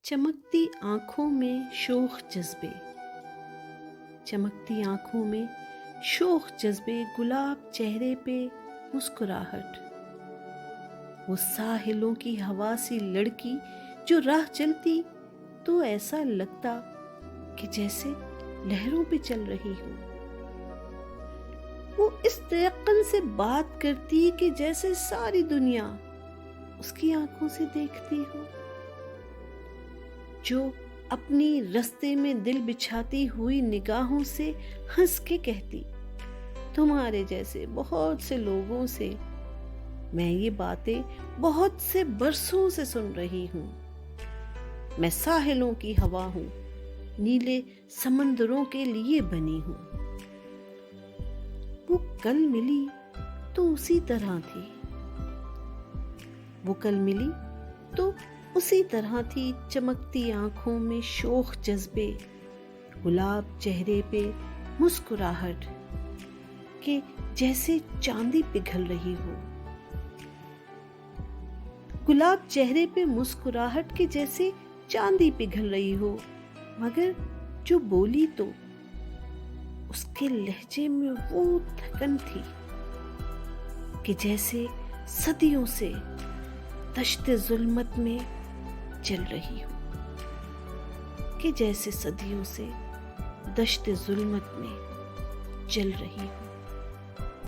چمکتی آنکھوں میں شوخ جذبے، چمکتی آنکھوں میں شوخ جذبے، گلاب چہرے پہ مسکراہٹ، وہ ساحلوں کی ہوا سی لڑکی جو راہ چلتی تو ایسا لگتا کہ جیسے لہروں پہ چل رہی ہو، وہ اس تیقن سے بات کرتی کہ جیسے ساری دنیا اس کی آنکھوں سے دیکھتی ہو، جو اپنی رستے میں دل بچھاتی ہوئی نگاہوں سے ہنس کے کہتی، تمہارے جیسے بہت سے لوگوں سے میں یہ باتیں بہت سے برسوں سے سن رہی ہوں، میں ساحلوں کی ہوا ہوں، نیلے سمندروں کے لیے بنی ہوں۔ وہ کل ملی تو اسی طرح تھی، وہ کل ملی تو اسی طرح تھی، چمکتی آنکھوں میں شوخ جذبے، گلاب چہرے پہ مسکراہٹ کہ جیسے چاندی پگھل رہی ہو، گلاب چہرے پہ مسکراہٹ کہ جیسے چاندی پگھل رہی ہو، مگر جو بولی تو اس کے لہجے میں وہ تھکن تھی کہ جیسے صدیوں سے دشت ظلمت میں چل رہی ہو، کہ جیسے صدیوں سے دشت ظلمت میں چل رہی ہو۔